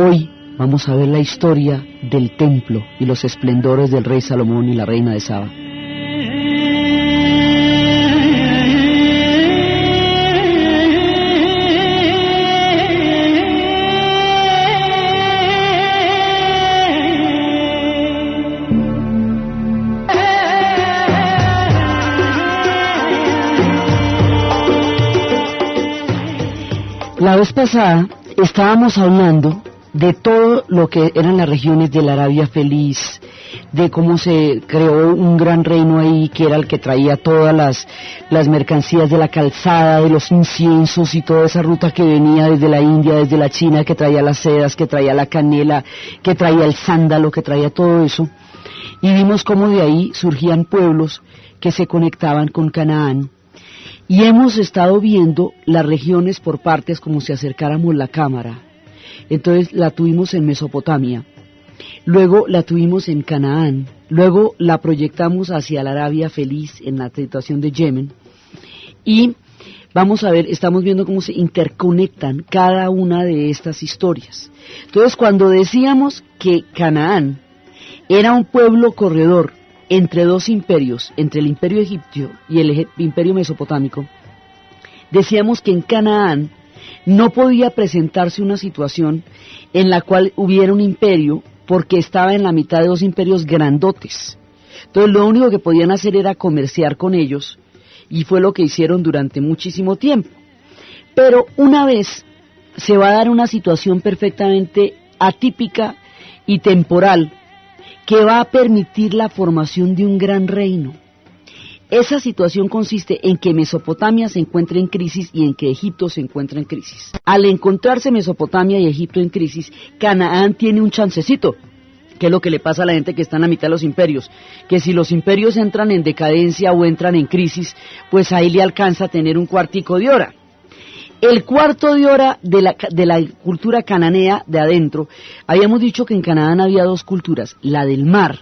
Hoy vamos a ver la historia del templo y los esplendores del rey Salomón y la reina de Saba. La vez pasada estábamos hablando de todo lo que eran las regiones de la Arabia Feliz, de cómo se creó un gran reino ahí que era el que traía todas las mercancías de la calzada, de los inciensos y toda esa ruta que venía desde la India, desde la China, que traía las sedas, que traía la canela, que traía el sándalo, que traía todo eso. Y vimos cómo de ahí surgían pueblos que se conectaban con Canaán. Y hemos estado viendo las regiones por partes como si acercáramos la cámara. Entonces la tuvimos en Mesopotamia, luego la tuvimos en Canaán, luego la proyectamos hacia la Arabia Feliz en la situación de Yemen. Y vamos a ver, estamos viendo cómo se interconectan cada una de estas historias. Entonces cuando decíamos que Canaán era un pueblo corredor entre dos imperios, entre el imperio egipcio y el imperio mesopotámico, decíamos que en Canaán no podía presentarse una situación en la cual hubiera un imperio porque estaba en la mitad de dos imperios grandotes. Entonces lo único que podían hacer era comerciar con ellos y fue lo que hicieron durante muchísimo tiempo. Pero una vez se va a dar una situación perfectamente atípica y temporal que va a permitir la formación de un gran reino. Esa situación consiste en que Mesopotamia se encuentra en crisis y en que Egipto se encuentra en crisis. Al encontrarse Mesopotamia y Egipto en crisis, Canaán tiene un chancecito, que es lo que le pasa a la gente que está en la mitad de los imperios, que si los imperios entran en decadencia o entran en crisis, pues ahí le alcanza a tener un cuartico de hora. El cuarto de hora de la cultura cananea de adentro, habíamos dicho que en Canaán había dos culturas, la del mar,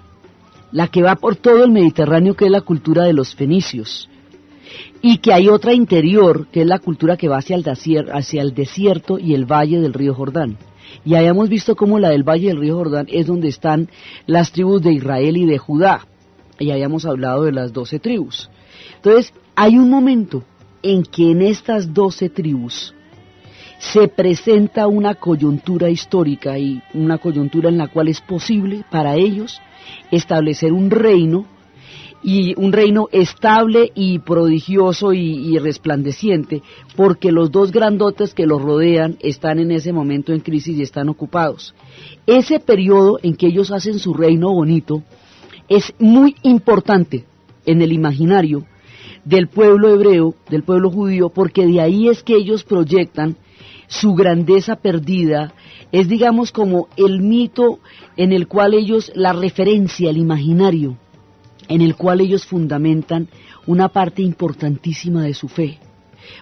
la que va por todo el Mediterráneo, que es la cultura de los fenicios, y que hay otra interior, que es la cultura que va hacia el desierto y el valle del río Jordán. Y habíamos visto cómo la del valle del río Jordán es donde están las tribus de Israel y de Judá, y habíamos hablado de las 12 tribus. Entonces, hay un momento en que en estas 12 tribus se presenta una coyuntura histórica y una coyuntura en la cual es posible para ellos establecer un reino, y un reino estable y prodigioso y resplandeciente, porque los dos grandotes que los rodean están en ese momento en crisis y están ocupados. Ese periodo en que ellos hacen su reino bonito es muy importante en el imaginario del pueblo hebreo, del pueblo judío, porque de ahí es que ellos proyectan su grandeza perdida. Es, digamos, como el mito en el cual ellos, la referencia, el imaginario, en el cual ellos fundamentan una parte importantísima de su fe,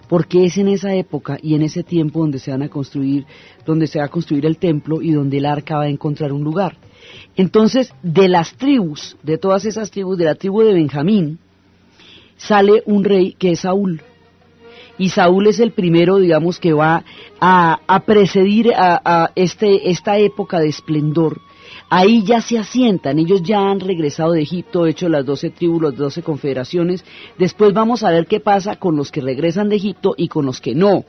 porque es en esa época y en ese tiempo donde se va a construir el templo y donde el arca va a encontrar un lugar. Entonces, de las tribus, de todas esas tribus, de la tribu de Benjamín, sale un rey que es Saúl. Y Saúl es el primero, digamos, que va a precedir a esta época de esplendor. Ahí ya se asientan, ellos ya han regresado de Egipto, hecho las 12 tribus, las 12 confederaciones. Después vamos a ver qué pasa con los que regresan de Egipto y con los que no.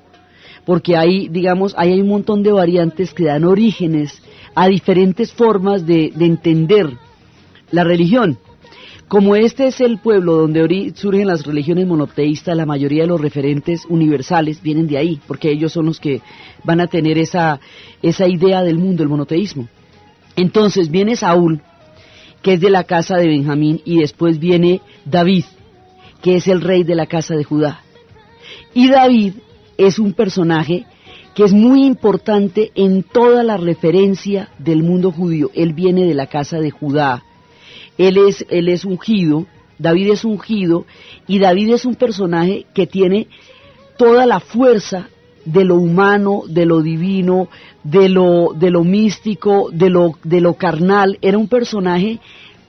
Porque ahí, digamos, ahí hay un montón de variantes que dan orígenes a diferentes formas de entender la religión. Como este es el pueblo donde surgen las religiones monoteístas, la mayoría de los referentes universales vienen de ahí, porque ellos son los que van a tener esa idea del mundo, el monoteísmo. Entonces viene Saúl, que es de la casa de Benjamín, y después viene David, que es el rey de la casa de Judá. Y David es un personaje que es muy importante en toda la referencia del mundo judío. Él viene de la casa de Judá. Él es ungido, David es ungido, y David es un personaje que tiene toda la fuerza de lo humano, de lo divino, de lo místico, de lo carnal. Era un personaje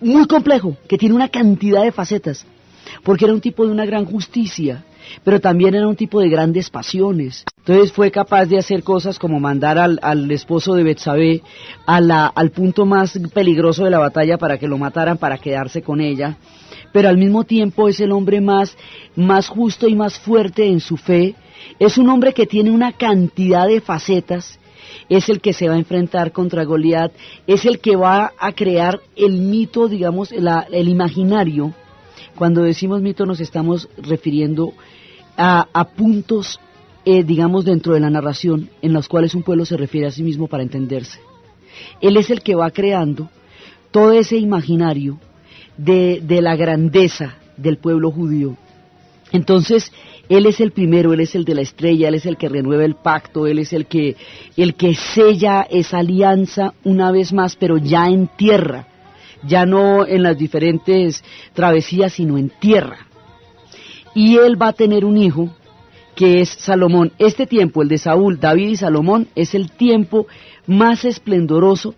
muy complejo, que tiene una cantidad de facetas, porque era un tipo de una gran justicia, pero también era un tipo de grandes pasiones. Entonces fue capaz de hacer cosas como mandar al esposo de Betsabé al punto más peligroso de la batalla para que lo mataran, para quedarse con ella, pero al mismo tiempo es el hombre más justo y más fuerte en su fe. Es un hombre que tiene una cantidad de facetas. Es el que se va a enfrentar contra Goliat, es el que va a crear el mito, digamos, el imaginario. Cuando decimos mito nos estamos refiriendo a puntos, digamos, dentro de la narración en los cuales un pueblo se refiere a sí mismo para entenderse. Él es el que va creando todo ese imaginario de la grandeza del pueblo judío. Entonces, él es el primero, él es el de la estrella, él es el que renueva el pacto, él es el que sella esa alianza una vez más, pero ya en tierra, ya no en las diferentes travesías, sino en tierra. Y él va a tener un hijo, que es Salomón. Este tiempo, el de Saúl, David y Salomón, es el tiempo más esplendoroso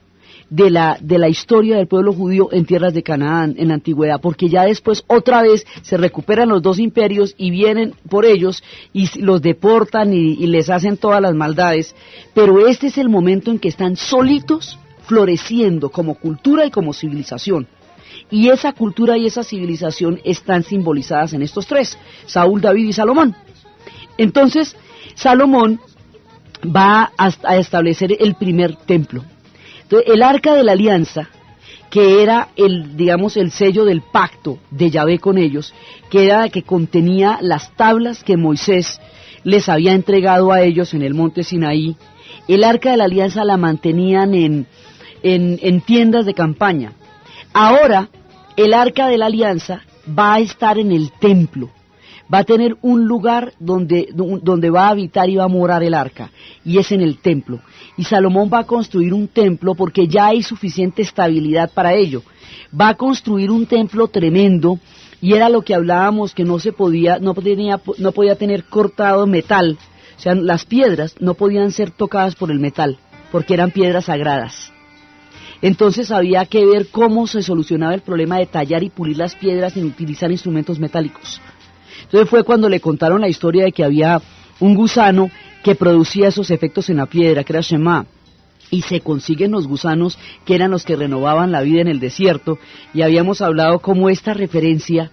de la historia del pueblo judío en tierras de Canaán, en la antigüedad, porque ya después otra vez se recuperan los dos imperios y vienen por ellos y los deportan y les hacen todas las maldades, pero este es el momento en que están solitos floreciendo como cultura y como civilización. Y esa cultura y esa civilización están simbolizadas en estos tres, Saúl, David y Salomón. Entonces, Salomón va a establecer el primer templo. Entonces, el Arca de la Alianza, que era digamos, el sello del pacto de Yahvé con ellos, que contenía las tablas que Moisés les había entregado a ellos en el monte Sinaí, el Arca de la Alianza la mantenían en tiendas de campaña. Ahora, el Arca de la Alianza va a estar en el templo. Va a tener un lugar donde va a habitar y va a morar el arca, y es en el templo. Y Salomón va a construir un templo porque ya hay suficiente estabilidad para ello. Va a construir un templo tremendo, y era lo que hablábamos, que no podía tener cortado metal. O sea, las piedras no podían ser tocadas por el metal, porque eran piedras sagradas. Entonces había que ver cómo se solucionaba el problema de tallar y pulir las piedras sin utilizar instrumentos metálicos. Entonces fue cuando le contaron la historia de que había un gusano que producía esos efectos en la piedra, que era Shema, y se consiguen los gusanos que eran los que renovaban la vida en el desierto, y habíamos hablado cómo esta referencia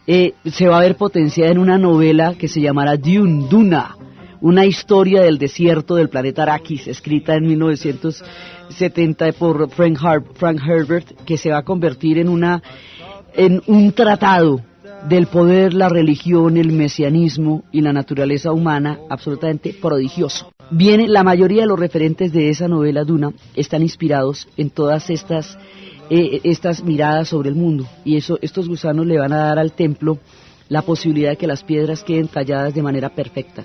se va a ver potenciada en una novela que se llamará Duna, una historia del desierto del planeta Arrakis, escrita en 1970 por Frank Herbert, que se va a convertir en un tratado del poder, la religión, el mesianismo y la naturaleza humana, absolutamente prodigioso. La mayoría de los referentes de esa novela Duna están inspirados en todas estas miradas sobre el mundo, y estos gusanos le van a dar al templo la posibilidad de que las piedras queden talladas de manera perfecta.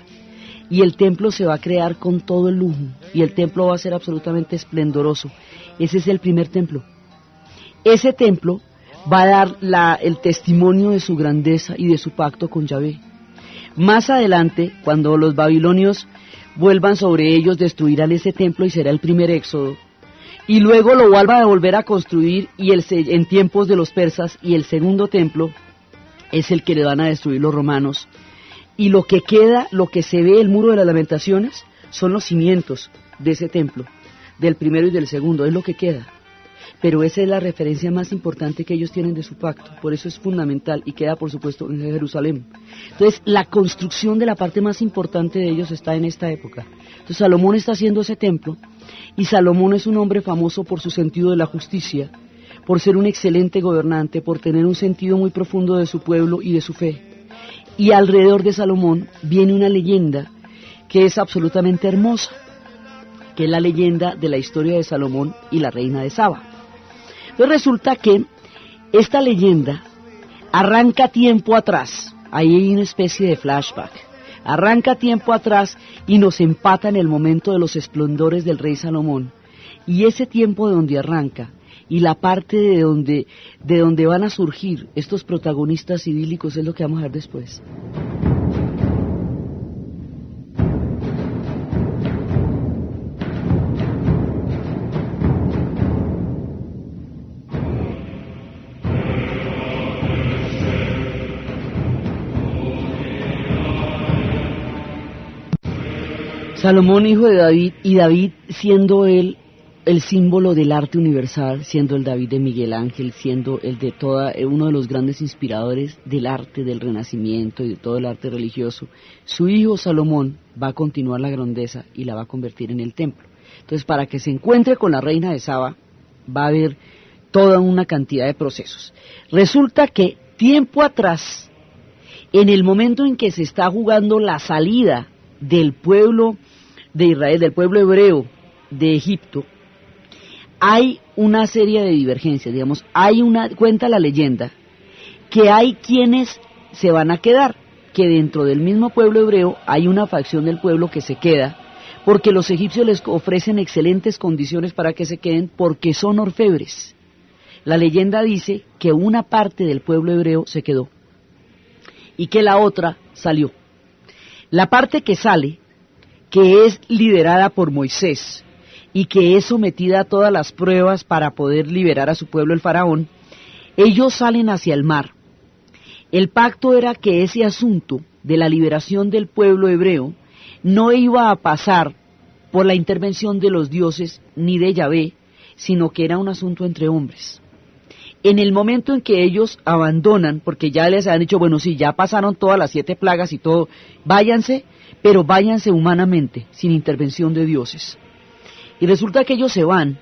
Y el templo se va a crear con todo el lujo, y el templo va a ser absolutamente esplendoroso. Ese es el primer templo. Ese templo va a dar el testimonio de su grandeza y de su pacto con Yahvé. Más adelante, cuando los babilonios vuelvan sobre ellos, destruirán ese templo y será el primer éxodo. Y luego lo vuelvan a volver a construir en tiempos de los persas, y el segundo templo es el que le van a destruir los romanos. Y lo que queda, lo que se ve, el muro de las lamentaciones, son los cimientos de ese templo, del primero y del segundo, es lo que queda. Pero esa es la referencia más importante que ellos tienen de su pacto, por eso es fundamental, y queda por supuesto en Jerusalén. Entonces la construcción de la parte más importante de ellos está en esta época. Entonces Salomón está haciendo ese templo, y Salomón es un hombre famoso por su sentido de la justicia, por ser un excelente gobernante, por tener un sentido muy profundo de su pueblo y de su fe. Y alrededor de Salomón viene una leyenda que es absolutamente hermosa, que es la leyenda de la historia de Salomón y la reina de Saba. Entonces resulta que esta leyenda arranca tiempo atrás, ahí hay una especie de flashback, arranca tiempo atrás y nos empata en el momento de los esplendores del rey Salomón, y ese tiempo de donde arranca y la parte de donde van a surgir estos protagonistas idílicos es lo que vamos a ver después. Salomón, hijo de David, y David siendo él el símbolo del arte universal, siendo el David de Miguel Ángel, siendo el de uno de los grandes inspiradores del arte del Renacimiento y de todo el arte religioso, su hijo Salomón va a continuar la grandeza y la va a convertir en el templo. Entonces, para que se encuentre con la reina de Saba, va a haber toda una cantidad de procesos. Resulta que tiempo atrás, en el momento en que se está jugando la salida del pueblo de Israel, del pueblo hebreo de Egipto, hay una serie de divergencias, digamos, cuenta la leyenda, que hay quienes se van a quedar, que dentro del mismo pueblo hebreo hay una facción del pueblo que se queda, porque los egipcios les ofrecen excelentes condiciones para que se queden, porque son orfebres. La leyenda dice que una parte del pueblo hebreo se quedó, y que la otra salió. La parte que sale, que es liderada por Moisés, y que es sometida a todas las pruebas para poder liberar a su pueblo el faraón, ellos salen hacia el mar. El pacto era que ese asunto de la liberación del pueblo hebreo no iba a pasar por la intervención de los dioses ni de Yahvé, sino que era un asunto entre hombres. En el momento en que ellos abandonan, porque ya les han dicho, bueno, sí, ya pasaron todas las 7 plagas y todo, váyanse, pero váyanse humanamente, sin intervención de dioses. Y resulta que ellos se van,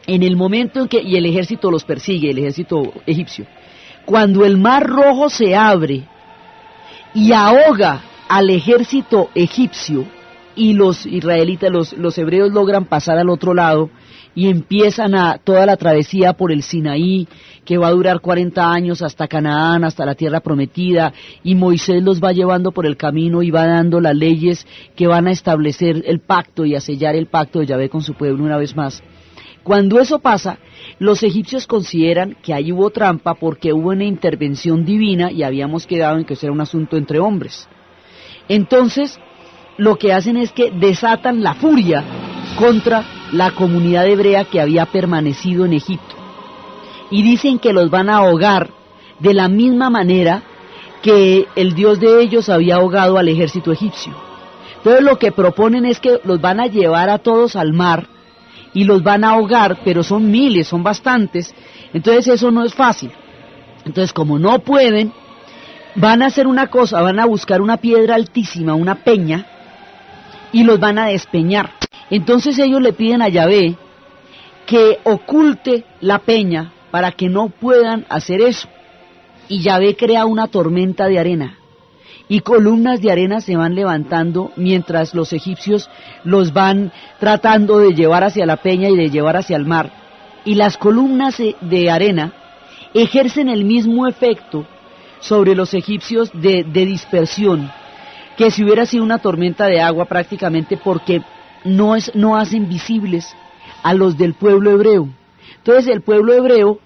en el momento en que, y el ejército los persigue, el ejército egipcio, cuando el mar Rojo se abre y ahoga al ejército egipcio, y los israelitas, los hebreos logran pasar al otro lado, y empiezan toda la travesía por el Sinaí, que va a durar 40 años hasta Canaán, hasta la tierra prometida, y Moisés los va llevando por el camino y va dando las leyes que van a establecer el pacto y a sellar el pacto de Yahvé con su pueblo una vez más. Cuando eso pasa, los egipcios consideran que ahí hubo trampa porque hubo una intervención divina y habíamos quedado en que eso era un asunto entre hombres. Entonces, lo que hacen es que desatan la furia contra la comunidad hebrea que había permanecido en Egipto. Y dicen que los van a ahogar de la misma manera que el Dios de ellos había ahogado al ejército egipcio. Entonces lo que proponen es que los van a llevar a todos al mar y los van a ahogar, pero son miles, son bastantes, entonces eso no es fácil. Entonces, como no pueden, van a hacer una cosa, van a buscar una piedra altísima, una peña, y los van a despeñar. Entonces ellos le piden a Yahvé que oculte la peña para que no puedan hacer eso. Y Yahvé crea una tormenta de arena, y columnas de arena se van levantando mientras los egipcios los van tratando de llevar hacia la peña y de llevar hacia el mar. Y las columnas de arena ejercen el mismo efecto sobre los egipcios de dispersión que si hubiera sido una tormenta de agua prácticamente, porque no hacen visibles a los del pueblo hebreo. Entonces el pueblo hebreo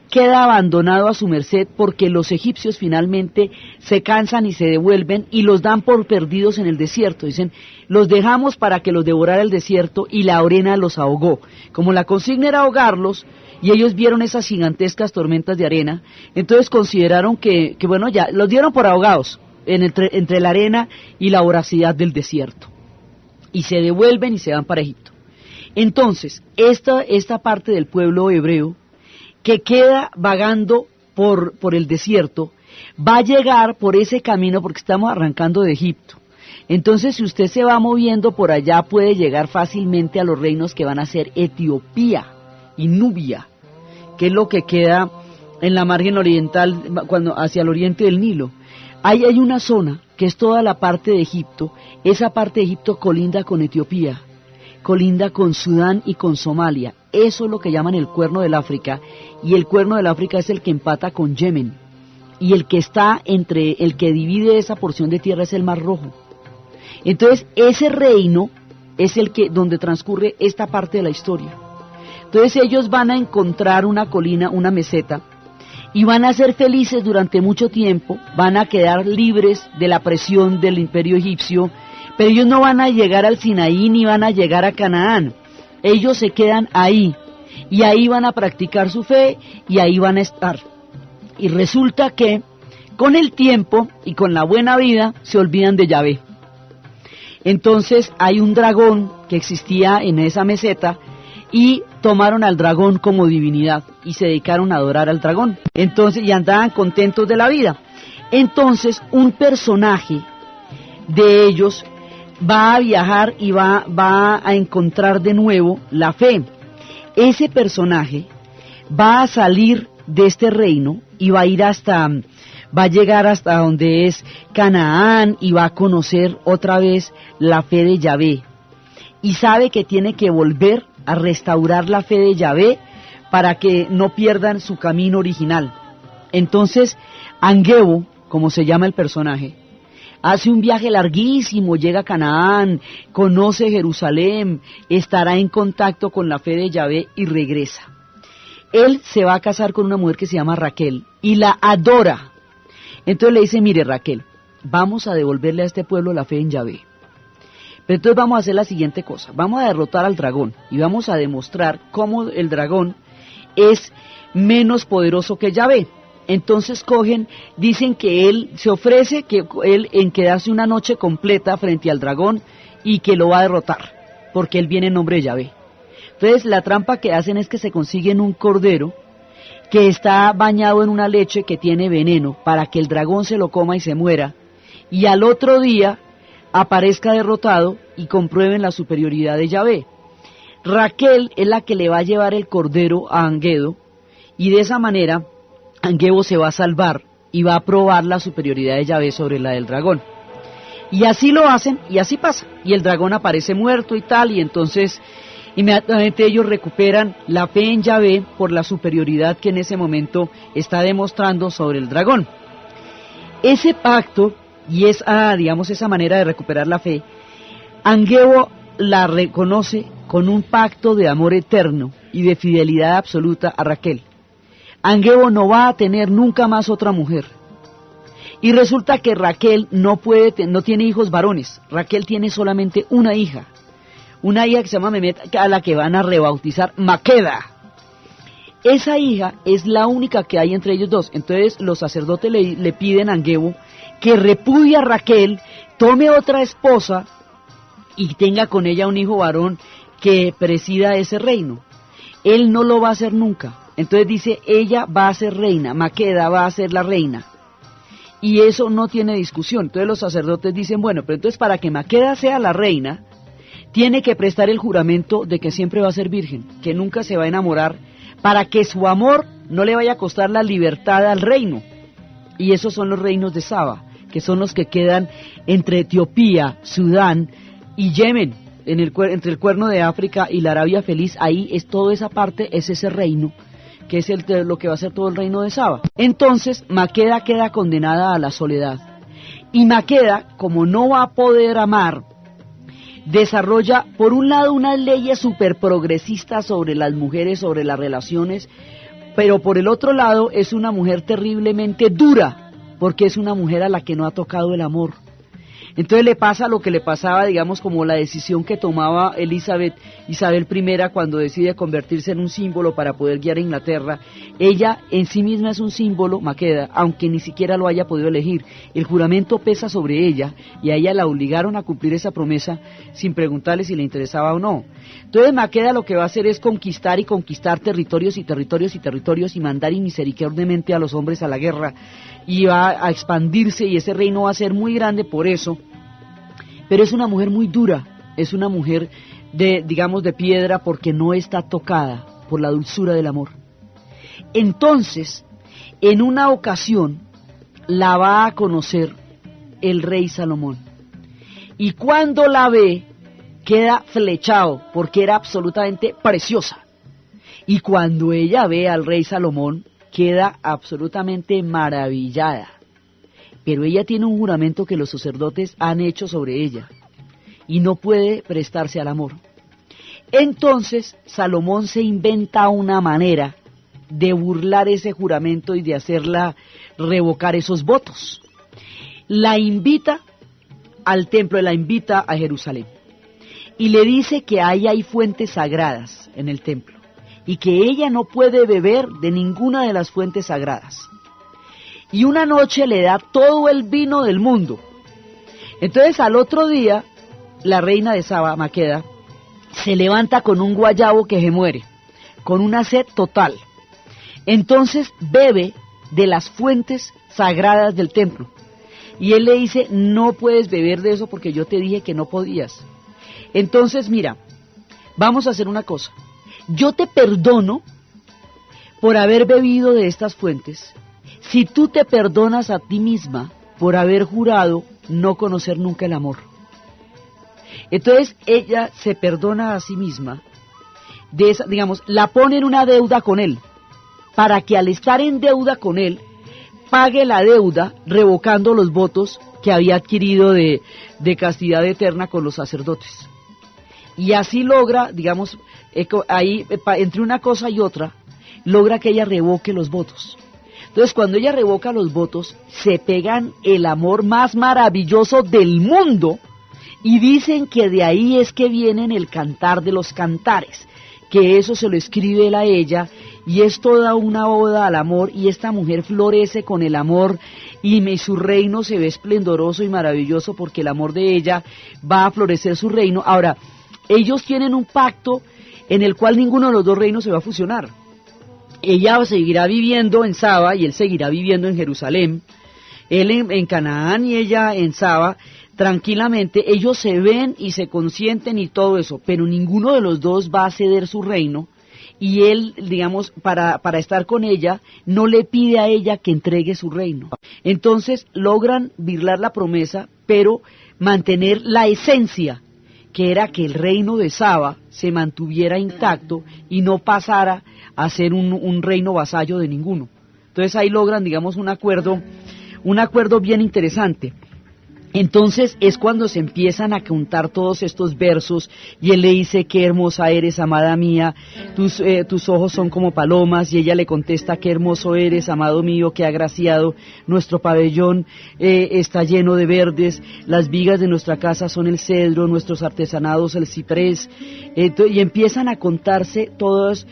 queda abandonado a su merced porque los egipcios finalmente se cansan y se devuelven y los dan por perdidos en el desierto. Dicen, los dejamos para que los devorara el desierto y la arena los ahogó. Como la consigna era ahogarlos y ellos vieron esas gigantescas tormentas de arena, entonces consideraron que bueno, ya los dieron por ahogados entre la arena y la voracidad del desierto. Y se devuelven y se van para Egipto. Entonces, esta parte del pueblo hebreo que queda vagando por el desierto, va a llegar por ese camino porque estamos arrancando de Egipto. Entonces, si usted se va moviendo por allá, puede llegar fácilmente a los reinos que van a ser Etiopía y Nubia, que es lo que queda en la margen oriental, hacia el oriente del Nilo. Ahí hay una zona que es toda la parte de Egipto. Esa parte de Egipto colinda con Etiopía, colinda con Sudán y con Somalia. Eso es lo que llaman el Cuerno del África, y el Cuerno del África es el que empata con Yemen, y el que está entre el que divide esa porción de tierra es el Mar Rojo. Entonces ese reino es donde transcurre esta parte de la historia. Entonces ellos van a encontrar una colina, una meseta, y van a ser felices durante mucho tiempo, van a quedar libres de la presión del imperio egipcio, pero ellos no van a llegar al Sinaí ni van a llegar a Canaán. Ellos se quedan ahí, y ahí van a practicar su fe, y ahí van a estar. Y resulta que, con el tiempo y con la buena vida, se olvidan de Yahvé. Entonces hay un dragón que existía en esa meseta y tomaron al dragón como divinidad y se dedicaron a adorar al dragón. Entonces, y andaban contentos de la vida. Entonces un personaje de ellos va a viajar y va a encontrar de nuevo la fe. Ese personaje va a salir de este reino y va a llegar hasta donde es Canaán y va a conocer otra vez la fe de Yahvé. Y sabe que tiene que volver a restaurar la fe de Yahvé para que no pierdan su camino original. Entonces, Angebo, como se llama el personaje, hace un viaje larguísimo, llega a Canaán, conoce Jerusalén, estará en contacto con la fe de Yahvé y regresa. Él se va a casar con una mujer que se llama Raquel y la adora. Entonces le dice, mire Raquel, vamos a devolverle a este pueblo la fe en Yahvé. Pero entonces vamos a hacer la siguiente cosa, vamos a derrotar al dragón y vamos a demostrar cómo el dragón es menos poderoso que Yahvé. Entonces dicen que él se ofrece, que él en quedarse una noche completa frente al dragón y que lo va a derrotar, porque él viene en nombre de Yahvé. Entonces la trampa que hacen es que se consiguen un cordero que está bañado en una leche que tiene veneno para que el dragón se lo coma y se muera, y al otro día aparezca derrotado y comprueben la superioridad de Yahvé. Raquel es la que le va a llevar el cordero a Angebo, y de esa manera Angebo se va a salvar y va a probar la superioridad de Yahvé sobre la del dragón. Y así lo hacen, y así pasa, y el dragón aparece muerto y tal, y entonces inmediatamente ellos recuperan la fe en Yahvé por la superioridad que en ese momento está demostrando sobre el dragón. Ese pacto, y digamos, esa manera de recuperar la fe, Angebo la reconoce con un pacto de amor eterno y de fidelidad absoluta a Raquel. Angebo no va a tener nunca más otra mujer. Y resulta que Raquel no tiene hijos varones. Raquel tiene solamente una hija que se llama Memet, a la que van a rebautizar Maqueda. Esa hija es la única que hay entre ellos dos. Entonces los sacerdotes le piden a Angebo que repudie a Raquel, tome otra esposa y tenga con ella un hijo varón que presida ese reino. Él no lo va a hacer nunca. Entonces dice, ella va a ser reina, Maqueda va a ser la reina. Y eso no tiene discusión. Entonces los sacerdotes dicen, bueno, pero entonces para que Maqueda sea la reina, tiene que prestar el juramento de que siempre va a ser virgen, que nunca se va a enamorar, para que su amor no le vaya a costar la libertad al reino. Y esos son los reinos de Saba, que son los que quedan entre Etiopía, Sudán y Yemen, entre el Cuerno de África y la Arabia Feliz. Ahí es toda esa parte, es ese reino, que es lo que va a ser todo el reino de Saba. Entonces Maqueda queda condenada a la soledad. Y Maqueda, como no va a poder amar, desarrolla por un lado unas leyes súper progresistas sobre las mujeres, sobre las relaciones, pero por el otro lado es una mujer terriblemente dura, porque es una mujer a la que no ha tocado el amor. Entonces le pasa lo que le pasaba, digamos, como la decisión que tomaba Isabel I cuando decide convertirse en un símbolo para poder guiar a Inglaterra. Ella en sí misma es un símbolo, Maqueda, aunque ni siquiera lo haya podido elegir. El juramento pesa sobre ella y a ella la obligaron a cumplir esa promesa sin preguntarle si le interesaba o no. Entonces Maqueda lo que va a hacer es conquistar y conquistar territorios y territorios y territorios y mandar inmisericordiamente a los hombres a la guerra, y va a expandirse y ese reino va a ser muy grande por eso. Pero es una mujer muy dura, es una mujer de piedra, porque no está tocada por la dulzura del amor. Entonces, en una ocasión, la va a conocer el rey Salomón. Y cuando la ve, queda flechado, porque era absolutamente preciosa. Y cuando ella ve al rey Salomón, queda absolutamente maravillada. Pero ella tiene un juramento que los sacerdotes han hecho sobre ella y no puede prestarse al amor. Entonces Salomón se inventa una manera de burlar ese juramento y de hacerla revocar esos votos. La invita al templo, la invita a Jerusalén y le dice que ahí hay fuentes sagradas en el templo y que ella no puede beber de ninguna de las fuentes sagradas. Y una noche le da todo el vino del mundo. Entonces al otro día la reina de Saba, Maqueda, se levanta con un guayabo que se muere, con una sed total. Entonces bebe de las fuentes sagradas del templo. Y él le dice, no puedes beber de eso porque yo te dije que no podías. Entonces, mira, vamos a hacer una cosa. Yo te perdono por haber bebido de estas fuentes, si tú te perdonas a ti misma por haber jurado no conocer nunca el amor. Entonces ella se perdona a sí misma, de esa, digamos, la pone en una deuda con él, para que al estar en deuda con él, pague la deuda revocando los votos que había adquirido de castidad eterna con los sacerdotes. Y así logra, digamos, ahí entre una cosa y otra, logra que ella revoque los votos. Entonces cuando ella revoca los votos, se pegan el amor más maravilloso del mundo, y dicen que de ahí es que vienen el cantar de los cantares, que eso se lo escribe él a ella, y es toda una oda al amor, y esta mujer florece con el amor, y su reino se ve esplendoroso y maravilloso, porque el amor de ella va a florecer su reino. Ahora, ellos tienen un pacto en el cual ninguno de los dos reinos se va a fusionar. Ella seguirá viviendo en Saba, y él seguirá viviendo en Jerusalén, él en Canaán y ella en Saba, tranquilamente. Ellos se ven y se consienten y todo eso, pero ninguno de los dos va a ceder su reino, y él, digamos, para estar con ella, no le pide a ella que entregue su reino. Entonces logran birlar la promesa, pero mantener la esencia, que era que el reino de Saba se mantuviera intacto y no pasara a ser un reino vasallo de ninguno. Entonces ahí logran, digamos, un acuerdo bien interesante. Entonces es cuando se empiezan a contar todos estos versos, y él le dice, qué hermosa eres, amada mía, tus ojos son como palomas, y ella le contesta, qué hermoso eres, amado mío, qué agraciado, nuestro pabellón está lleno de verdes, las vigas de nuestra casa son el cedro, nuestros artesanados el ciprés, y empiezan a contarse todas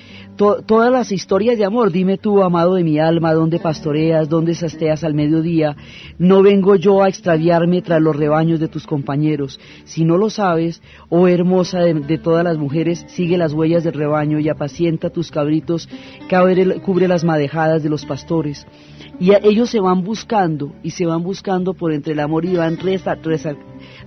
las historias de amor. Dime tú, amado de mi alma, ¿dónde pastoreas, dónde sasteas al mediodía? No vengo yo a extraviarme tras los rebaños de tus compañeros. Si no lo sabes, oh hermosa de todas las mujeres, sigue las huellas del rebaño y apacienta tus cabritos, cubre las madejadas de los pastores. Y ellos se van buscando, y se van buscando por entre el amor, y van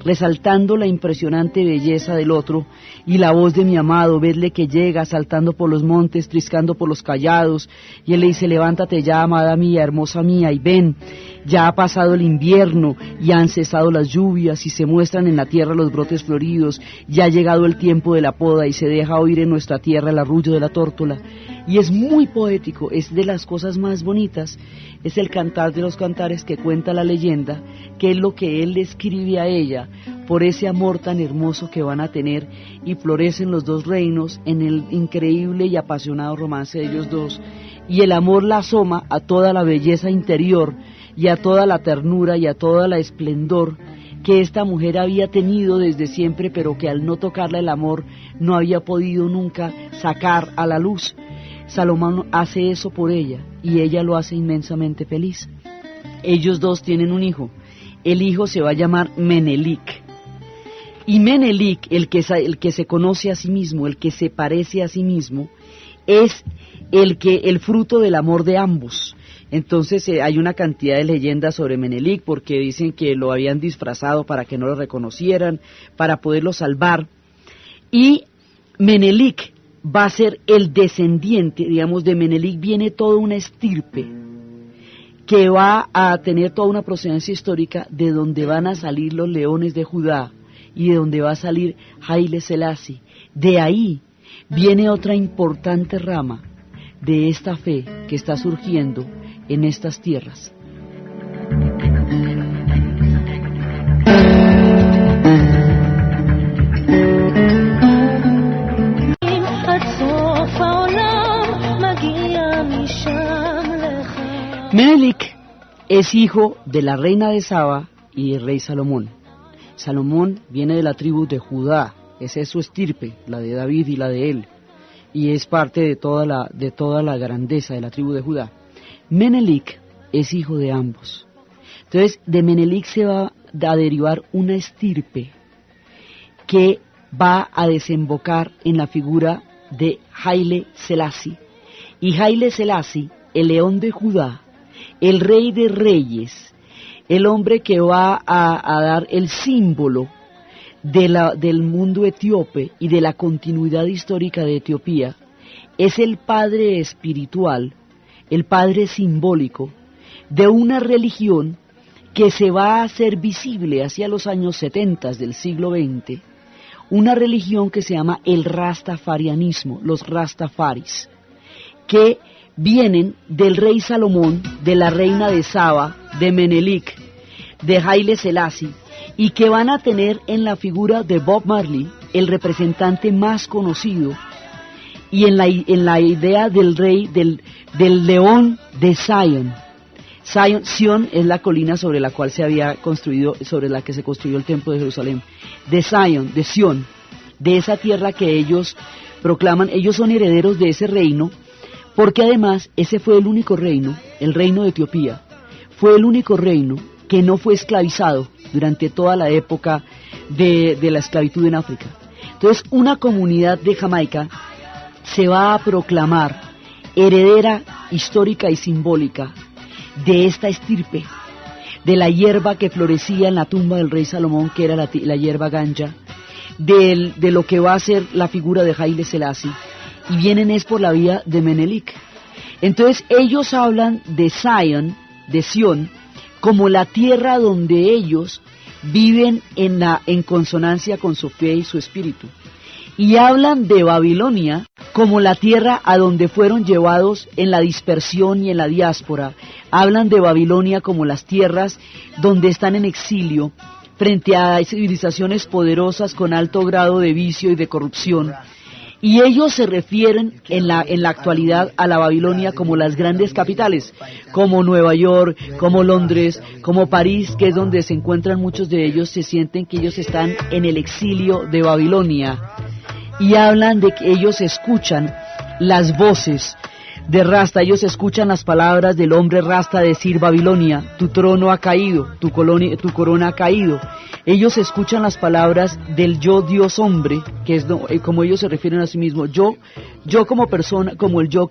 resaltando la impresionante belleza del otro, y la voz de mi amado, vedle que llega, saltando por los montes, triscando por los callados, y él le dice, levántate ya, amada mía, hermosa mía, y ven, ya ha pasado el invierno, y han cesado las lluvias, y se muestran en la tierra los brotes floridos, ya ha llegado el tiempo de la poda, y se deja oír en nuestra tierra el arrullo de la tórtola. Y es muy poético, es de las cosas más bonitas, es el cantar de los cantares que cuenta la leyenda, que es lo que él le escribe a ella, por ese amor tan hermoso que van a tener, y florecen los dos reinos en el increíble y apasionado romance de ellos dos, y el amor la asoma a toda la belleza interior, y a toda la ternura, y a toda la esplendor que esta mujer había tenido desde siempre, pero que al no tocarla el amor no había podido nunca sacar a la luz. Salomón hace eso por ella, y ella lo hace inmensamente feliz. Ellos dos tienen un hijo. El hijo se va a llamar Menelik. Y Menelik, el que se conoce a sí mismo, el que se parece a sí mismo, es el fruto del amor de ambos. Entonces hay una cantidad de leyendas sobre Menelik, porque dicen que lo habían disfrazado para que no lo reconocieran, para poderlo salvar. Y Menelik va a ser el descendiente, digamos, de Menelik viene toda una estirpe que va a tener toda una procedencia histórica, de donde van a salir los leones de Judá y de donde va a salir Haile Selassie. De ahí viene otra importante rama de esta fe que está surgiendo en estas tierras. Menelik es hijo de la reina de Saba y del rey Salomón. Salomón viene de la tribu de Judá, esa es su estirpe, la de David y la de él, y es parte de toda la grandeza de la tribu de Judá. Menelik es hijo de ambos. Entonces, de Menelik se va a derivar una estirpe que va a desembocar en la figura de Haile Selassie. Y Haile Selassie, el león de Judá, el rey de reyes, el hombre que va a dar el símbolo del mundo etíope y de la continuidad histórica de Etiopía, es el padre espiritual, el padre simbólico de una religión que se va a hacer visible hacia los años 70 del siglo XX, una religión que se llama el rastafarianismo, los rastafaris, que vienen del rey Salomón, de la reina de Saba, de Menelik, de Haile Selassie, y que van a tener en la figura de Bob Marley, el representante más conocido, y en la idea del rey, del león de Sion. Sion es la colina sobre la cual se había construido, sobre la que se construyó el templo de Jerusalén. De Sion, de Sion, de esa tierra que ellos proclaman, ellos son herederos de ese reino, porque además ese fue el único reino, el reino de Etiopía, fue el único reino que no fue esclavizado durante toda la época de la esclavitud en África. Entonces, una comunidad de Jamaica se va a proclamar heredera histórica y simbólica de esta estirpe, de la hierba que florecía en la tumba del rey Salomón, que era la hierba ganja, de lo que va a ser la figura de Haile Selassie, y vienen es por la vía de Menelik. Entonces ellos hablan de Sion, como la tierra donde ellos viven en consonancia con su fe y su espíritu. Y hablan de Babilonia como la tierra a donde fueron llevados en la dispersión y en la diáspora. Hablan de Babilonia como las tierras donde están en exilio frente a civilizaciones poderosas con alto grado de vicio y de corrupción. Y ellos se refieren en la actualidad a la Babilonia como las grandes capitales, como Nueva York, como Londres, como París, que es donde se encuentran muchos de ellos, se sienten que ellos están en el exilio de Babilonia. Y hablan de que ellos escuchan las voces de Rasta, ellos escuchan las palabras del hombre Rasta decir: Babilonia, tu trono ha caído, tu corona ha caído. Ellos escuchan las palabras del yo Dios hombre, que es como ellos se refieren a sí mismos, yo como persona, como el Dios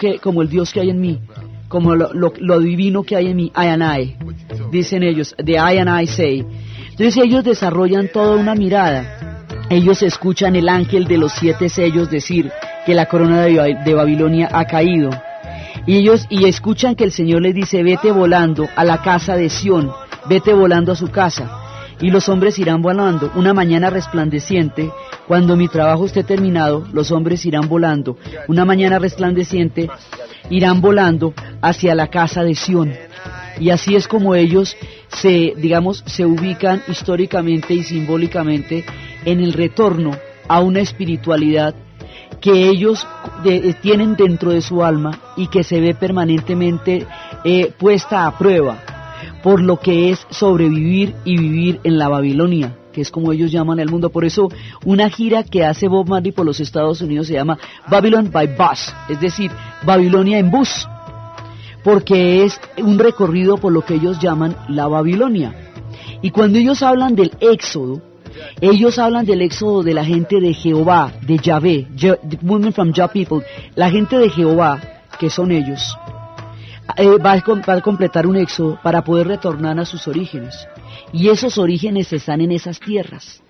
que hay en mí, como lo divino que hay en mí, I and I, dicen ellos, the I and I say. Entonces ellos desarrollan toda una mirada. Ellos escuchan el ángel de los 7 sellos decir que la corona de Babilonia ha caído. Y escuchan que el Señor les dice: vete volando a la casa de Sión, vete volando a su casa. Y los hombres irán volando. Una mañana resplandeciente, cuando mi trabajo esté terminado, los hombres irán volando. Una mañana resplandeciente, irán volando hacia la casa de Sión. Y así es como ellos se ubican históricamente y simbólicamente en el retorno a una espiritualidad que ellos tienen dentro de su alma y que se ve permanentemente puesta a prueba por lo que es sobrevivir y vivir en la Babilonia, que es como ellos llaman el mundo. Por eso una gira que hace Bob Marley por los Estados Unidos se llama Babylon by Bus, es decir, Babilonia en bus, porque es un recorrido por lo que ellos llaman la Babilonia. Y cuando ellos hablan del éxodo, ellos hablan del éxodo de la gente de Jehová, de Yahvé, the movement from Jah people, la gente de Jehová, que son ellos, va a completar un éxodo para poder retornar a sus orígenes. Y esos orígenes están en esas tierras.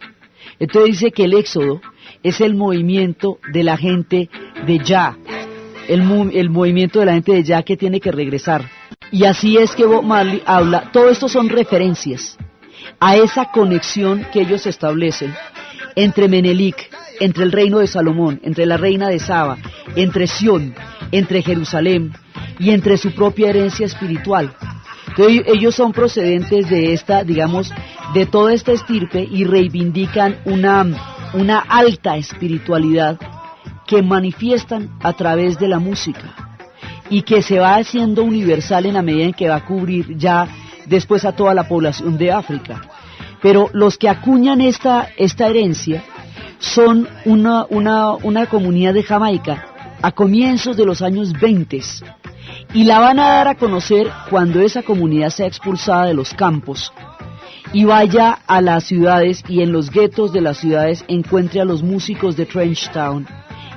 Entonces dice que el éxodo es el movimiento de la gente de Jah, el movimiento de la gente de Jah que tiene que regresar. Y así es que Bob Marley habla, todo esto son referencias a esa conexión que ellos establecen entre Menelik, entre el reino de Salomón, entre la reina de Saba, entre Sión, entre Jerusalén y entre su propia herencia espiritual. Entonces, ellos son procedentes de de toda esta estirpe y reivindican una alta espiritualidad que manifiestan a través de la música y que se va haciendo universal en la medida en que va a cubrir ya después a toda la población de África. Pero los que acuñan esta herencia son una comunidad de Jamaica a comienzos de los años 20 y la van a dar a conocer cuando esa comunidad sea expulsada de los campos y vaya a las ciudades y en los guetos de las ciudades encuentre a los músicos de Trench Town,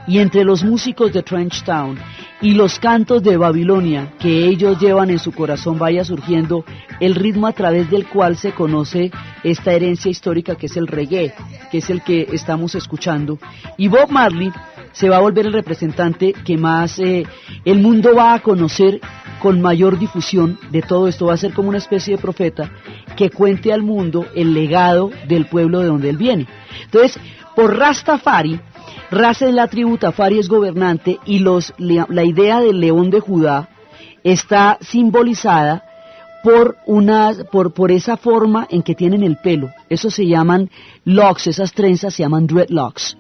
y entre los músicos de Trench Town y los cantos de Babilonia que ellos llevan en su corazón vaya surgiendo el ritmo a través del cual se conoce esta herencia histórica que es el reggae, que es el que estamos escuchando. Y Bob Marley se va a volver el representante que más el mundo va a conocer con mayor difusión de todo esto. Va a ser como una especie de profeta que cuente al mundo el legado del pueblo de donde él viene. Entonces, por Rastafari, Raza es la tribu, Tafari es gobernante, y la idea del león de Judá está simbolizada por esa forma en que tienen el pelo. Eso se llaman locks, esas trenzas se llaman dreadlocks.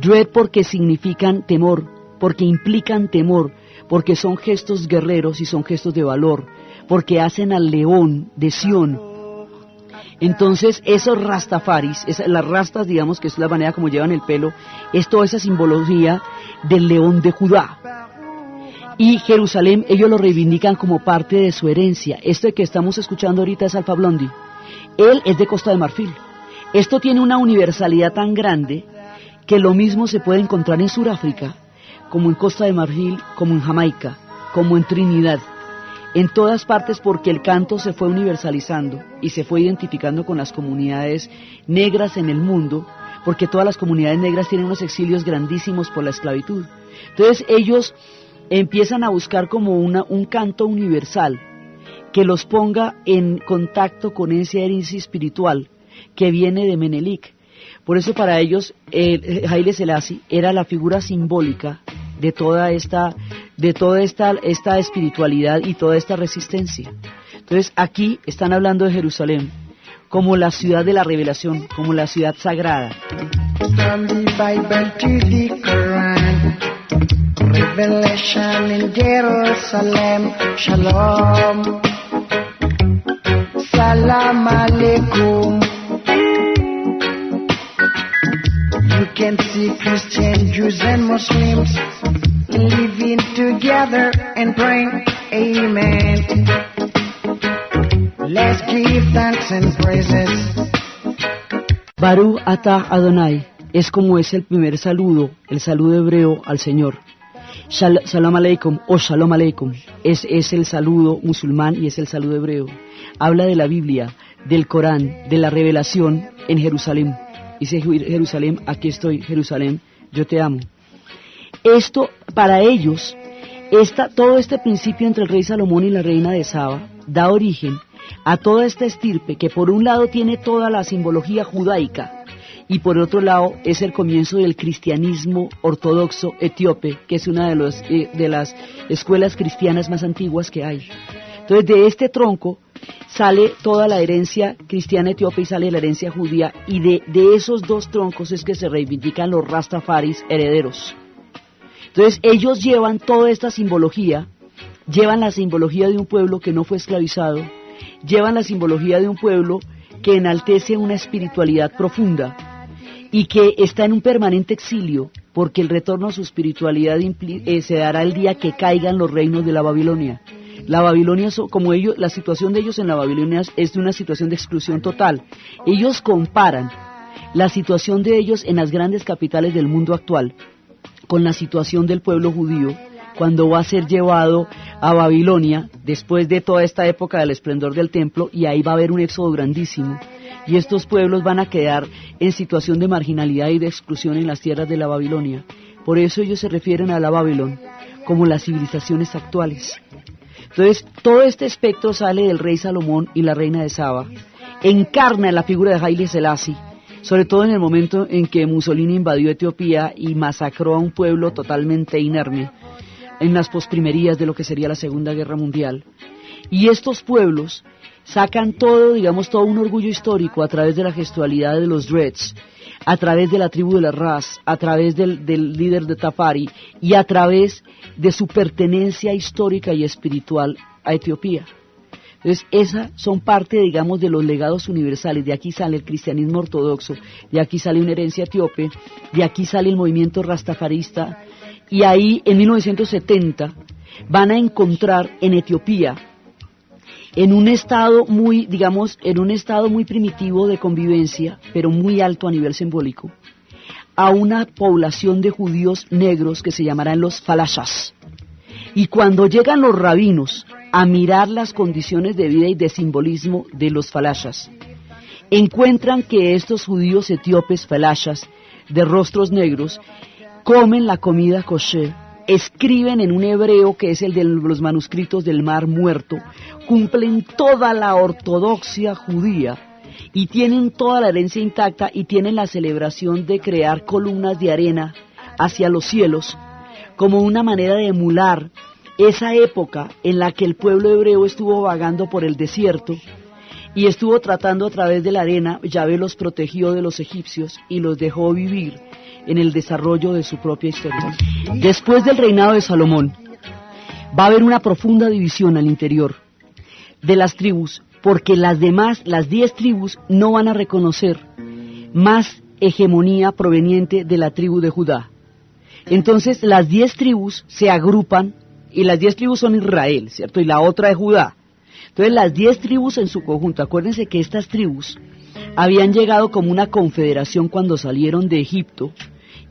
Dread porque significan temor, porque implican temor, porque son gestos guerreros y son gestos de valor, porque hacen al león de Sión. Entonces esos rastafaris, las rastas, digamos que es la manera como llevan el pelo, es toda esa simbología del león de Judá. Y Jerusalén ellos lo reivindican como parte de su herencia. Esto que estamos escuchando ahorita es Alpha Blondy. Él es de Costa de Marfil. Esto tiene una universalidad tan grande que lo mismo se puede encontrar en Sudáfrica, como en Costa de Marfil, como en Jamaica, como en Trinidad. En todas partes, porque el canto se fue universalizando y se fue identificando con las comunidades negras en el mundo, porque todas las comunidades negras tienen unos exilios grandísimos por la esclavitud. Entonces ellos empiezan a buscar como un canto universal que los ponga en contacto con esa herencia espiritual que viene de Menelik. Por eso para ellos Haile Selassie era la figura simbólica de toda esta espiritualidad y toda esta resistencia. Entonces aquí están hablando de Jerusalén como la ciudad de la revelación, como la ciudad sagrada. From the Bible to the Quran, revelation in Jerusalem, Shalom, Salam Alaikum. You can see Christians, Jews and Muslims living together and praying, Amen. Let's give thanks and praises. Baruch atah Adonai es como es el primer saludo, el saludo hebreo al Señor. Shalom Aleikum o Shalom Aleikum es el saludo musulmán y es el saludo hebreo. Habla de la Biblia, del Corán, de la revelación en Jerusalén. Dice Jerusalén, aquí estoy, Jerusalén, yo te amo. Esto, para ellos, todo este principio entre el rey Salomón y la reina de Saba da origen a toda esta estirpe que por un lado tiene toda la simbología judaica y por otro lado es el comienzo del cristianismo ortodoxo etíope, que es una de las escuelas cristianas más antiguas que hay. Entonces de este tronco sale toda la herencia cristiana etíope y sale la herencia judía, y de esos dos troncos es que se reivindican los rastafaris herederos. Entonces ellos llevan toda esta simbología, llevan la simbología de un pueblo que no fue esclavizado, llevan la simbología de un pueblo que enaltece una espiritualidad profunda y que está en un permanente exilio, porque el retorno a su espiritualidad se dará el día que caigan los reinos de la Babilonia. La Babilonia, la situación de ellos en la Babilonia es de una situación de exclusión total. Ellos comparan la situación de ellos en las grandes capitales del mundo actual con la situación del pueblo judío cuando va a ser llevado a Babilonia después de toda esta época del esplendor del templo, y ahí va a haber un éxodo grandísimo y estos pueblos van a quedar en situación de marginalidad y de exclusión en las tierras de la Babilonia. Por eso ellos se refieren a la Babilón como las civilizaciones actuales. Entonces, todo este espectro sale del rey Salomón y la reina de Saba, encarna en la figura de Haile Selassie, sobre todo en el momento en que Mussolini invadió Etiopía y masacró a un pueblo totalmente inerme, en las posprimerías de lo que sería la Segunda Guerra Mundial. Y estos pueblos sacan todo un orgullo histórico a través de la gestualidad de los Dreads, a través de la tribu de la Ras, a través del líder de Tafari y a través de su pertenencia histórica y espiritual a Etiopía. Entonces, esas son parte, de los legados universales. De aquí sale el cristianismo ortodoxo, de aquí sale una herencia etíope, de aquí sale el movimiento rastafarista, y ahí, en 1970, van a encontrar en Etiopía en un estado muy, digamos, en un estado muy primitivo de convivencia, pero muy alto a nivel simbólico, a una población de judíos negros que se llamarán los falashas. Y cuando llegan los rabinos a mirar las condiciones de vida y de simbolismo de los falashas, encuentran que estos judíos etíopes falashas de rostros negros comen la comida kosher, escriben en un hebreo que es el de los manuscritos del Mar Muerto, cumplen toda la ortodoxia judía y tienen toda la herencia intacta y tienen la celebración de crear columnas de arena hacia los cielos como una manera de emular esa época en la que el pueblo hebreo estuvo vagando por el desierto y estuvo tratando a través de la arena. Yahvé los protegió de los egipcios y los dejó vivir en el desarrollo de su propia historia. Después del reinado de Salomón, va a haber una profunda división al interior de las tribus, porque las demás, las 10 tribus, no van a reconocer más hegemonía proveniente de la tribu de Judá. Entonces las 10 tribus se agrupan, y las 10 tribus son Israel, ¿cierto? Y la otra es Judá. Entonces las 10 tribus en su conjunto, acuérdense que estas tribus habían llegado como una confederación cuando salieron de Egipto,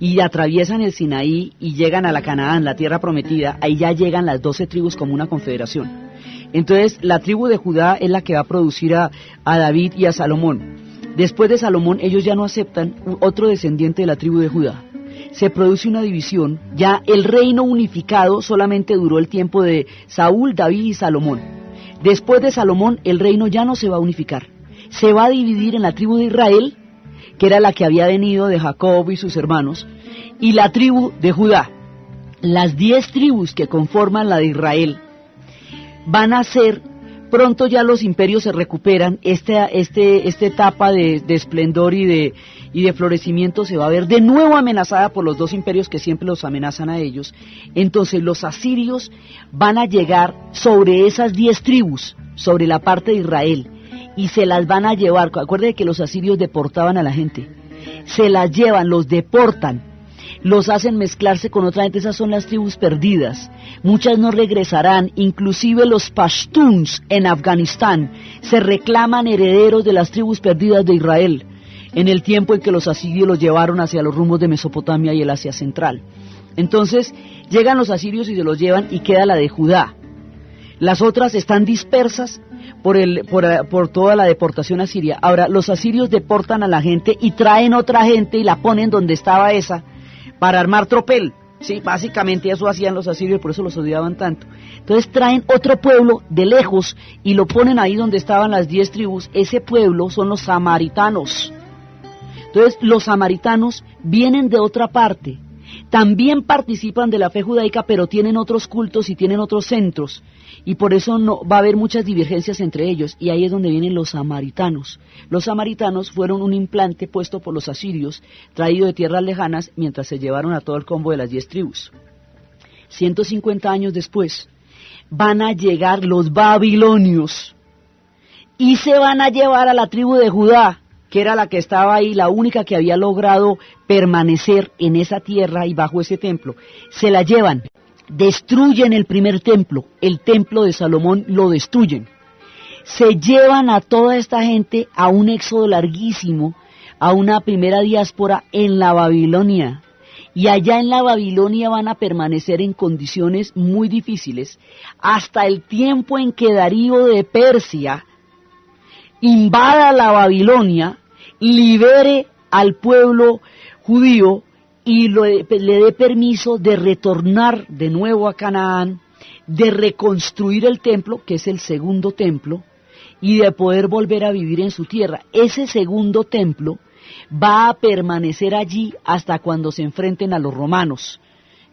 y atraviesan el Sinaí y llegan a la Canaán, la tierra prometida. Ahí ya llegan las 12 tribus como una confederación. Entonces la tribu de Judá es la que va a producir a David y a Salomón. Después de Salomón ellos ya no aceptan otro descendiente de la tribu de Judá. Se produce una división. Ya el reino unificado solamente duró el tiempo de Saúl, David y Salomón. Después de Salomón el reino ya no se va a unificar. Se va a dividir en la tribu de Israel, que era la que había venido de Jacob y sus hermanos, y la tribu de Judá. Las 10 tribus que conforman la de Israel van a ser, pronto ya los imperios se recuperan, esta etapa de esplendor y de florecimiento se va a ver de nuevo amenazada por los 2 imperios que siempre los amenazan a ellos. Entonces los asirios van a llegar sobre esas 10 tribus, sobre la parte de Israel, y se las van a llevar. Acuérdense que los asirios deportaban a la gente, se las llevan, los deportan, los hacen mezclarse con otra gente. Esas son las tribus perdidas, muchas no regresarán. Inclusive los pashtuns en Afganistán se reclaman herederos de las tribus perdidas de Israel, en el tiempo en que los asirios los llevaron hacia los rumbos de Mesopotamia y el Asia Central. Entonces llegan los asirios y se los llevan, y queda la de Judá. Las otras están dispersas por toda la deportación asiria. Ahora, los asirios deportan a la gente y traen otra gente y la ponen donde estaba esa para armar tropel. Sí, básicamente eso hacían los asirios, por eso los odiaban tanto. Entonces traen otro pueblo de lejos y lo ponen ahí donde estaban las 10 tribus. Ese pueblo son los samaritanos. Entonces los samaritanos vienen de otra parte. También participan de la fe judaica, pero tienen otros cultos y tienen otros centros, y por eso no va a haber muchas divergencias entre ellos, y ahí es donde vienen los samaritanos. Los samaritanos fueron un implante puesto por los asirios, traído de tierras lejanas, mientras se llevaron a todo el combo de las 10 tribus. 150 años después, van a llegar los babilonios, y se van a llevar a la tribu de Judá, que era la que estaba ahí, la única que había logrado permanecer en esa tierra y bajo ese templo. Se la llevan, destruyen el primer templo, el templo de Salomón lo destruyen. Se llevan a toda esta gente a un éxodo larguísimo, a una primera diáspora en la Babilonia. Y allá en la Babilonia van a permanecer en condiciones muy difíciles, hasta el tiempo en que Darío de Persia invada la Babilonia, libere al pueblo judío y le dé permiso de retornar de nuevo a Canaán, de reconstruir el templo, que es el segundo templo, y de poder volver a vivir en su tierra. Ese segundo templo va a permanecer allí hasta cuando se enfrenten a los romanos,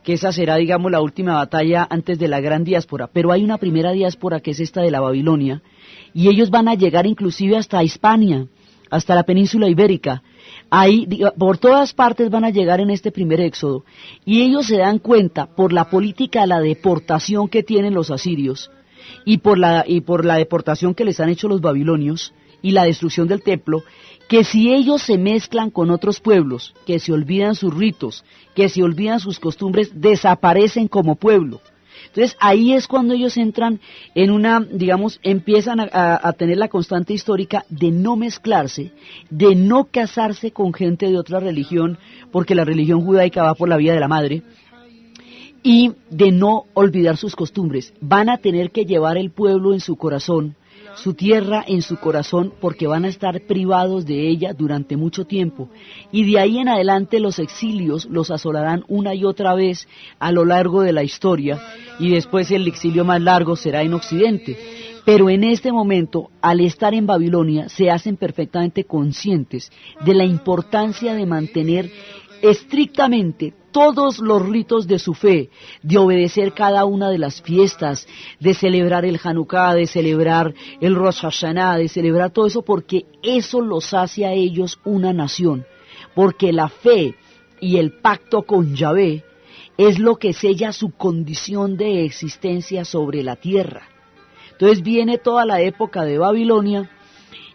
que esa será, digamos, la última batalla antes de la gran diáspora. Pero hay una primera diáspora que es esta de la Babilonia, y ellos van a llegar inclusive hasta Hispania, hasta la península ibérica. Ahí, por todas partes van a llegar en este primer éxodo, y ellos se dan cuenta, por la política de la deportación que tienen los asirios, y por la deportación que les han hecho los babilonios, y la destrucción del templo, que si ellos se mezclan con otros pueblos, que se olvidan sus ritos, que se olvidan sus costumbres, desaparecen como pueblo. Entonces ahí es cuando ellos entran en una, digamos, empiezan a tener la constante histórica de no mezclarse, de no casarse con gente de otra religión, porque la religión judaica va por la vía de la madre, y de no olvidar sus costumbres. Van a tener que llevar el pueblo en su corazón, su tierra en su corazón, porque van a estar privados de ella durante mucho tiempo, y de ahí en adelante los exilios los asolarán una y otra vez a lo largo de la historia, y después el exilio más largo será en Occidente. Pero en este momento, al estar en Babilonia, se hacen perfectamente conscientes de la importancia de mantener estrictamente todos los ritos de su fe, de obedecer cada una de las fiestas, de celebrar el Hanukkah, de celebrar el Rosh Hashanah, de celebrar todo eso, porque eso los hace a ellos una nación, porque la fe y el pacto con Yahvé es lo que sella su condición de existencia sobre la tierra. Entonces viene toda la época de Babilonia,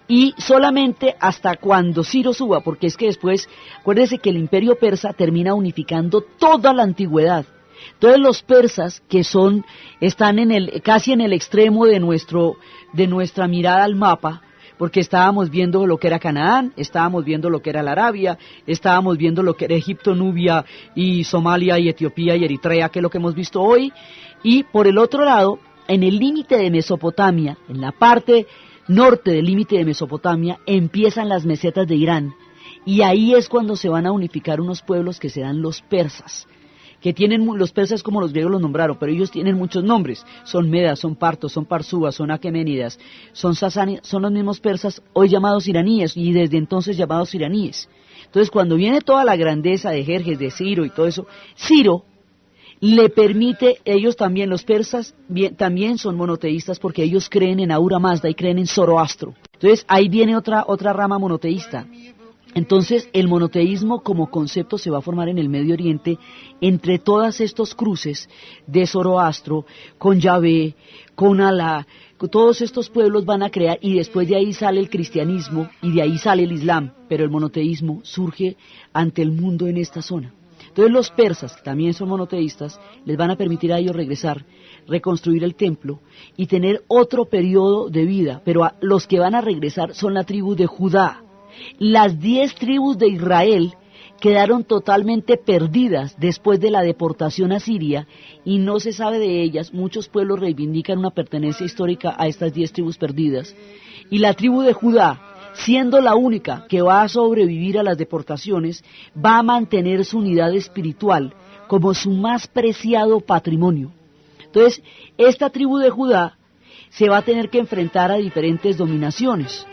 y solamente hasta cuando Ciro suba, porque es que después, acuérdense que el imperio persa termina unificando toda la antigüedad. Entonces los persas, que están casi en el extremo de nuestra mirada al mapa, porque estábamos viendo lo que era Canaán, estábamos viendo lo que era la Arabia, estábamos viendo lo que era Egipto, Nubia, y Somalia, y Etiopía, y Eritrea, que es lo que hemos visto hoy, y por el otro lado, en el límite de Mesopotamia, en la parte norte del límite de Mesopotamia, empiezan las mesetas de Irán, y ahí es cuando se van a unificar unos pueblos que serán los persas, que tienen, los persas como los griegos los nombraron, pero ellos tienen muchos nombres, son medas, son partos, son parsúas, son aqueménidas, son sasánidas, son los mismos persas hoy llamados iraníes, y desde entonces llamados iraníes. Entonces cuando viene toda la grandeza de Jerjes, de Ciro y todo eso, Ciro le permite, ellos también, los persas, también son monoteístas porque ellos creen en Ahura Mazda y creen en Zoroastro. Entonces ahí viene otra rama monoteísta. Entonces el monoteísmo como concepto se va a formar en el Medio Oriente entre todos estos cruces de Zoroastro, con Yahvé, con Alá, todos estos pueblos van a crear, y después de ahí sale el cristianismo y de ahí sale el islam, pero el monoteísmo surge ante el mundo en esta zona. Entonces los persas, que también son monoteístas, les van a permitir a ellos regresar, reconstruir el templo y tener otro periodo de vida, pero los que van a regresar son la tribu de Judá. Las 10 tribus de Israel quedaron totalmente perdidas después de la deportación a Siria y no se sabe de ellas. Muchos pueblos reivindican una pertenencia histórica a estas 10 tribus perdidas, y la tribu de Judá, siendo la única que va a sobrevivir a las deportaciones, va a mantener su unidad espiritual como su más preciado patrimonio. Entonces, esta tribu de Judá se va a tener que enfrentar a diferentes dominaciones.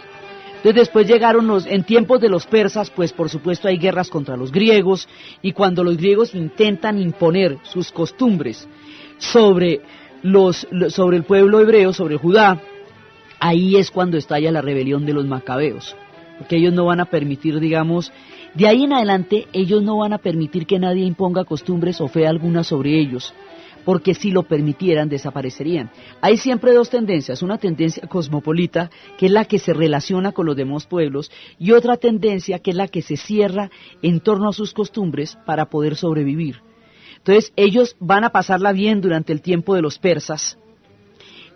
Entonces después llegaron en tiempos de los persas, pues por supuesto hay guerras contra los griegos, y cuando los griegos intentan imponer sus costumbres sobre el pueblo hebreo, sobre Judá, ahí es cuando estalla la rebelión de los macabeos, porque ellos no van a permitir, digamos, de ahí en adelante ellos no van a permitir que nadie imponga costumbres o fe alguna sobre ellos, porque si lo permitieran desaparecerían. Hay siempre dos tendencias, una tendencia cosmopolita, que es la que se relaciona con los demás pueblos, y otra tendencia que es la que se cierra en torno a sus costumbres para poder sobrevivir. Entonces ellos van a pasarla bien durante el tiempo de los persas,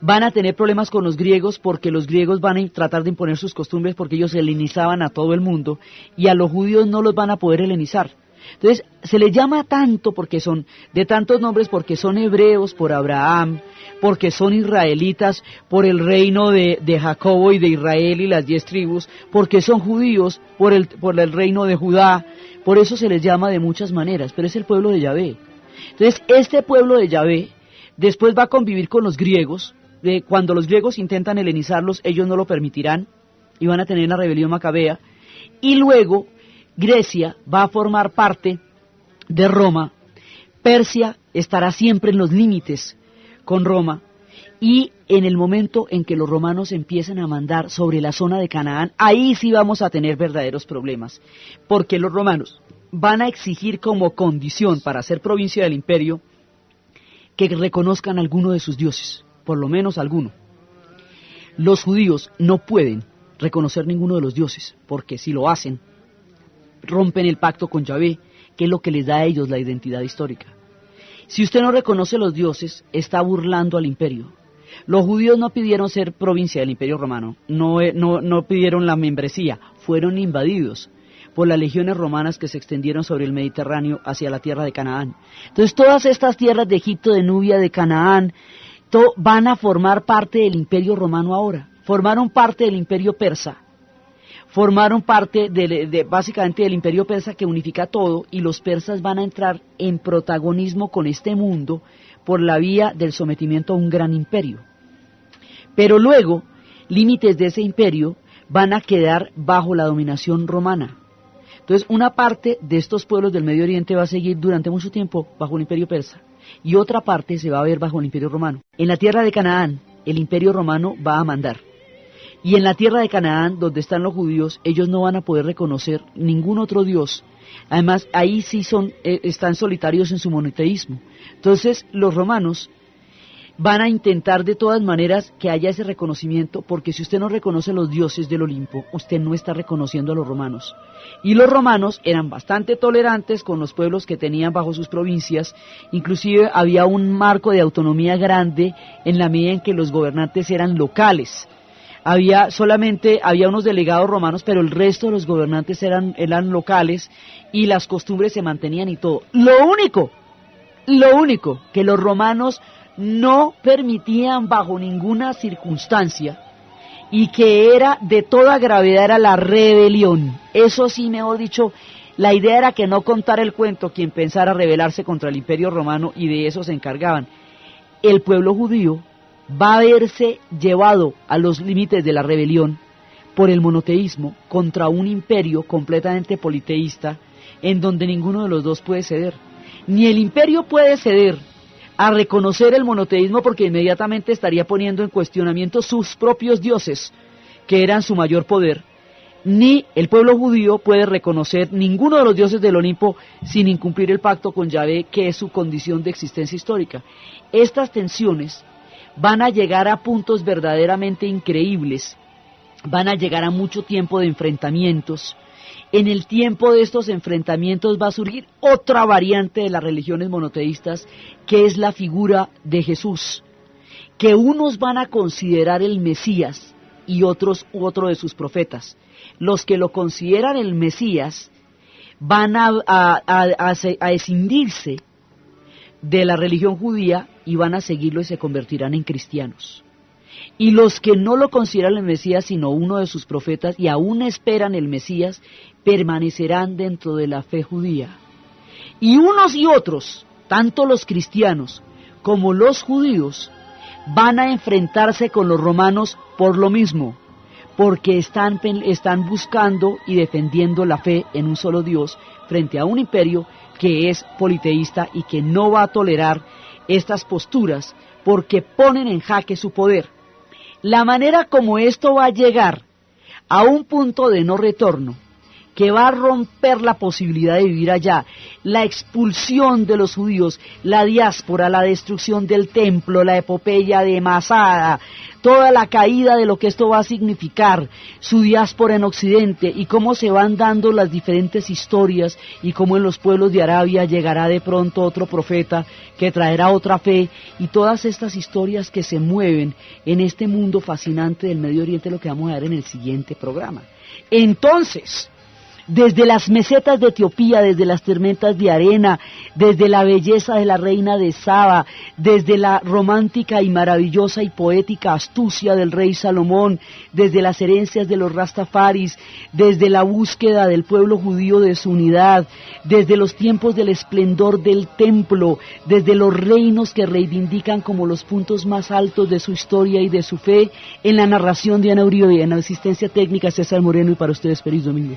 van a tener problemas con los griegos porque los griegos van a tratar de imponer sus costumbres porque ellos helenizaban a todo el mundo, y a los judíos no los van a poder helenizar. Entonces se les llama tanto porque son de tantos nombres, porque son hebreos por Abraham, porque son israelitas por el reino de Jacobo y de Israel y las 10 tribus, porque son judíos por el reino de Judá. Por eso se les llama de muchas maneras, pero es el pueblo de Yahvé. Entonces este pueblo de Yahvé después va a convivir con los griegos. Cuando los griegos intentan helenizarlos, ellos no lo permitirán y van a tener la rebelión macabea, y luego Grecia va a formar parte de Roma. Persia estará siempre en los límites con Roma, y en el momento en que los romanos empiezan a mandar sobre la zona de Canaán, ahí sí vamos a tener verdaderos problemas, porque los romanos van a exigir como condición para ser provincia del imperio que reconozcan alguno de sus dioses, por lo menos alguno. Los judíos no pueden reconocer ninguno de los dioses, porque si lo hacen, rompen el pacto con Yahvé, que es lo que les da a ellos la identidad histórica. Si usted no reconoce los dioses, está burlando al imperio. Los judíos no pidieron ser provincia del Imperio Romano, no pidieron la membresía, fueron invadidos por las legiones romanas que se extendieron sobre el Mediterráneo hacia la tierra de Canaán. Entonces todas estas tierras de Egipto, de Nubia, de Canaán, van a formar parte del Imperio Romano ahora. Formaron parte del Imperio Persa, formaron parte básicamente del Imperio Persa que unifica todo, y los persas van a entrar en protagonismo con este mundo por la vía del sometimiento a un gran imperio. Pero luego, límites de ese imperio van a quedar bajo la dominación romana. Entonces, una parte de estos pueblos del Medio Oriente va a seguir durante mucho tiempo bajo el Imperio Persa, y otra parte se va a ver bajo el Imperio Romano. En la tierra de Canaán, el Imperio Romano va a mandar. Y en la tierra de Canaán, donde están los judíos, ellos no van a poder reconocer ningún otro dios. Además, ahí sí están solitarios en su monoteísmo. Entonces, los romanos van a intentar de todas maneras que haya ese reconocimiento, porque si usted no reconoce los dioses del Olimpo, usted no está reconociendo a los romanos. Y los romanos eran bastante tolerantes con los pueblos que tenían bajo sus provincias, inclusive había un marco de autonomía grande en la medida en que los gobernantes eran locales. Había unos delegados romanos, pero el resto de los gobernantes eran locales, y las costumbres se mantenían y todo. Lo único que los romanos no permitían bajo ninguna circunstancia, y que era de toda gravedad, era la rebelión. Eso sí, mejor dicho, la idea era que no contara el cuento quien pensara rebelarse contra el Imperio Romano, y de eso se encargaban. El pueblo judío va a verse llevado a los límites de la rebelión por el monoteísmo contra un imperio completamente politeísta, en donde ninguno de los dos puede ceder. Ni el imperio puede ceder a reconocer el monoteísmo, porque inmediatamente estaría poniendo en cuestionamiento sus propios dioses, que eran su mayor poder, ni el pueblo judío puede reconocer ninguno de los dioses del Olimpo sin incumplir el pacto con Yahvé, que es su condición de existencia histórica. Estas tensiones van a llegar a puntos verdaderamente increíbles, van a llegar a mucho tiempo de enfrentamientos. En el tiempo de estos enfrentamientos va a surgir otra variante de las religiones monoteístas, que es la figura de Jesús, que unos van a considerar el Mesías y otros otro de sus profetas. Los que lo consideran el Mesías van a escindirse de la religión judía y van a seguirlo y se convertirán en cristianos. Y los que no lo consideran el Mesías sino uno de sus profetas y aún esperan el Mesías, permanecerán dentro de la fe judía. Y unos y otros, tanto los cristianos como los judíos, van a enfrentarse con los romanos por lo mismo, porque están buscando y defendiendo la fe en un solo Dios frente a un imperio que es politeísta y que no va a tolerar estas posturas porque ponen en jaque su poder. La manera como esto va a llegar a un punto de no retorno, que va a romper la posibilidad de vivir allá, la expulsión de los judíos, la diáspora, la destrucción del templo, la epopeya de Masada, toda la caída de lo que esto va a significar, su diáspora en Occidente, y cómo se van dando las diferentes historias, y cómo en los pueblos de Arabia llegará de pronto otro profeta que traerá otra fe, y todas estas historias que se mueven en este mundo fascinante del Medio Oriente, lo que vamos a ver en el siguiente programa. Entonces, desde las mesetas de Etiopía, desde las tormentas de arena, desde la belleza de la reina de Saba, desde la romántica y maravillosa y poética astucia del rey Salomón, desde las herencias de los Rastafaris, desde la búsqueda del pueblo judío de su unidad, desde los tiempos del esplendor del templo, desde los reinos que reivindican como los puntos más altos de su historia y de su fe, en la narración de Ana Uribe, en la asistencia técnica César Moreno, y para ustedes feliz domingo.